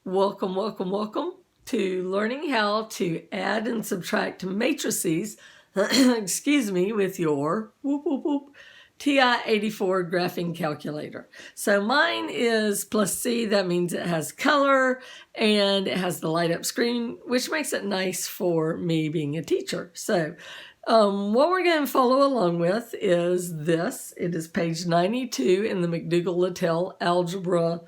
Welcome, welcome, welcome to learning how to add and subtract matrices, excuse me, with your TI-84 graphing calculator. So mine is plus C. That means it has color and it has the light up screen, which makes it nice for me being a teacher. So what we're going to follow along with is this. It is page 92 in the McDougall-Littell Algebra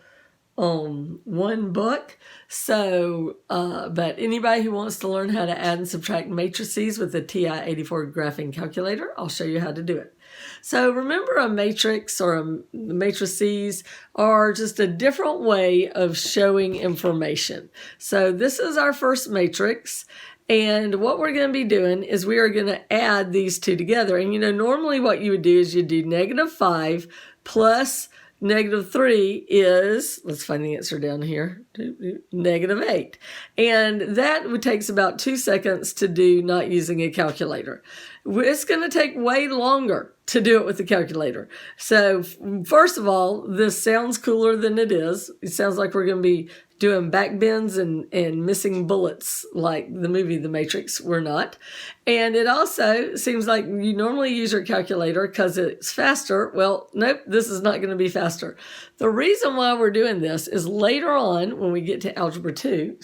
one book. So, but anybody who wants to learn how to add and subtract matrices with the TI-84 graphing calculator, I'll show you how to do it. So remember, a matrix or matrices are just a different way of showing information. So this is our first matrix. And what we're going to be doing is we are going to add these two together. And normally what you would do is you do -5 plus -3 is, let's find the answer down here, -8. And that takes about 2 seconds to do not using a calculator. It's going to take way longer to do it with the calculator. So first of all, this sounds cooler than it is. It sounds like we're going to be doing back bends and missing bullets like the movie The Matrix. We're not. And it also seems like you normally use your calculator because it's faster. Well, nope, this is not going to be faster. The reason why we're doing this is later on when we get to Algebra 2,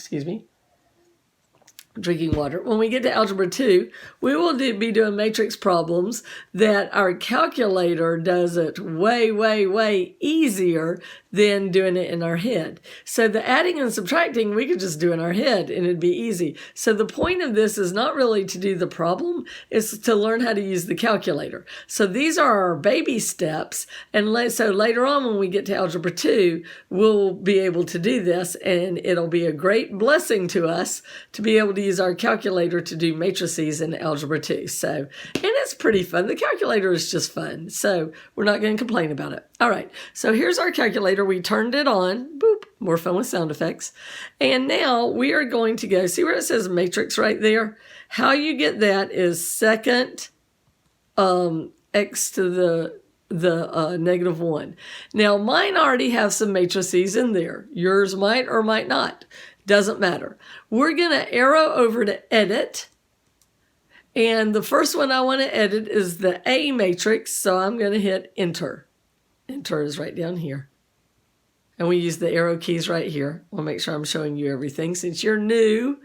drinking water. When we get to Algebra 2, we will be doing matrix problems that our calculator does it way, way, way easier than doing it in our head. So the adding and subtracting, we could just do in our head and it'd be easy. So the point of this is not really to do the problem, it's to learn how to use the calculator. So these are our baby steps. And so later on when we get to Algebra 2, we'll be able to do this, and it'll be a great blessing to us to be able to use our calculator to do matrices in Algebra 2. So, and it's pretty fun. The calculator is just fun. So we're not going to complain about it. All right. So here's our calculator. We turned it on. Boop. More fun with sound effects. And now we are going to go, see where it says matrix right there? How you get that is second x to the -1. Now mine already have some matrices in there. Yours might or might not. Doesn't matter. We're going to arrow over to edit. And the first one I want to edit is the A matrix. So I'm going to hit enter. Enter is right down here. And we use the arrow keys right here. I'll make sure I'm showing you everything since you're new.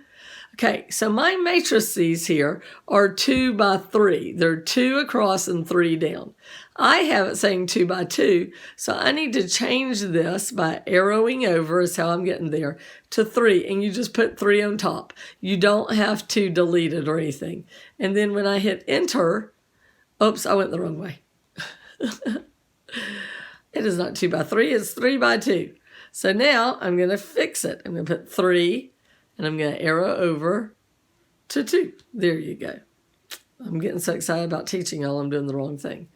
Okay, so my matrices here are 2 by 3. They're 2 across and 3 down. I have it saying 2 by 2, so I need to change this by arrowing over, is how I'm getting there, to 3. And you just put 3 on top. You don't have to delete it or anything. And then when I hit enter, oops, I went the wrong way. It is not 2 by 3, it's 3 by 2. So now I'm going to fix it. I'm going to put 3. And I'm going to arrow over to 2. There you go. I'm getting so excited about teaching y'all, I'm doing the wrong thing.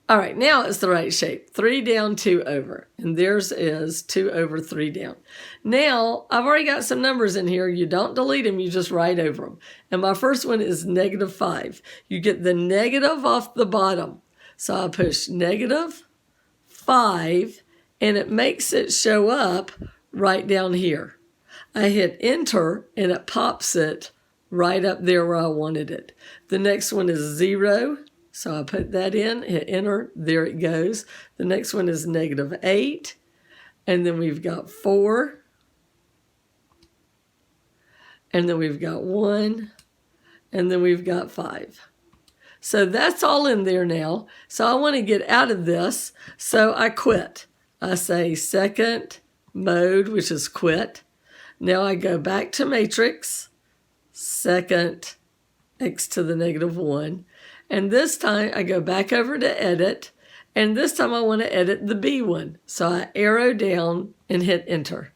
All right, now it's the right shape. 3 down, 2 over. And theirs is 2 over, 3 down. Now, I've already got some numbers in here. You don't delete them, you just write over them. And my first one is -5. You get the negative off the bottom. So I push -5, and it makes it show up right down here. I hit enter and it pops it right up there where I wanted it. The next one is 0. So I put that in, hit enter, there it goes. The next one is -8. And then we've got 4. And then we've got 1. And then we've got 5. So that's all in there now. So I want to get out of this. So I quit. I say second mode, which is quit. Now I go back to matrix, second x to the -1. And this time I go back over to edit. And this time I want to edit the B one. So I arrow down and hit enter.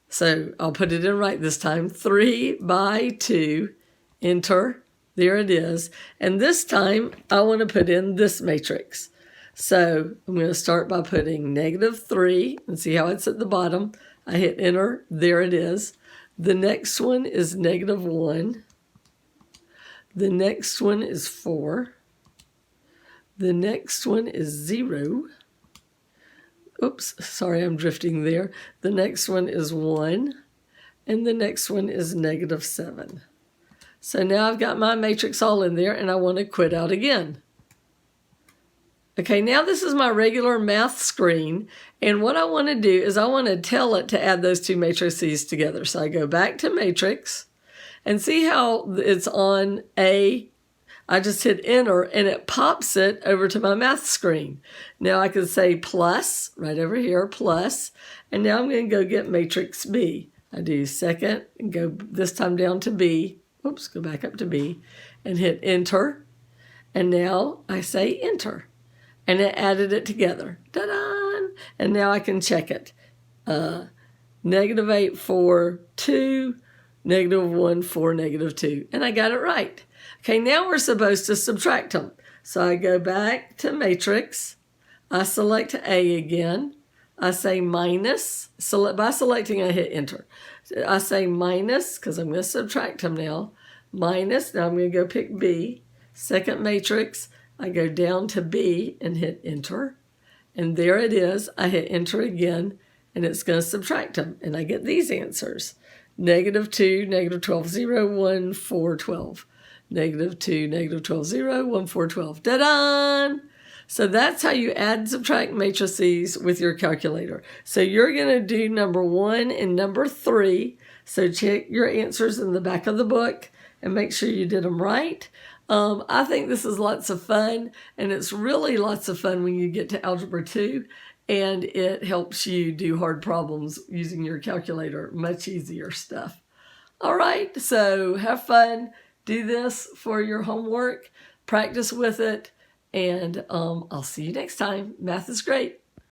So I'll put it in right this time. 3 by 2, enter. There it is. And this time I want to put in this matrix. So I'm going to start by putting -3 and see how it's at the bottom. I hit enter, there it is. The next one is -1. The next one is 4. The next one is 0. oops, sorry, I'm drifting there. The next one is 1, and the next one is -7. So now I've got my matrix all in there, and I want to quit out again. Okay, now this is my regular math screen, and what I want to do is I want to tell it to add those two matrices together. So I go back to matrix, and see how it's on A. I just hit enter, and it pops it over to my math screen. Now I can say plus, right over here, plus, and now I'm going to go get matrix B. I do second, and go this time down to B. Oops, go back up to B, and hit enter, and now I say enter. And it added it together. Ta-da! And now I can check it. -8, 4, 2, -1, 4, -2. And I got it right. Okay, now we're supposed to subtract them. So I go back to matrix. I select A again. I say minus. By selecting, I hit enter. I say minus, because I'm going to subtract them now. Minus. Now I'm going to go pick B. Second matrix. I go down to B and hit enter, and there it is. I hit enter again, and it's going to subtract them, and I get these answers. -2, -12, 0, 1, 4, 12. -2, -12, 0, 1, 4, 12. Da-da! So that's how you add and subtract matrices with your calculator. So you're going to do number 1 and number 3. So check your answers in the back of the book and make sure you did them right. I think this is lots of fun, and it's really lots of fun when you get to Algebra 2, and it helps you do hard problems using your calculator, much easier stuff. All right, so have fun. Do this for your homework. Practice with it, and I'll see you next time. Math is great.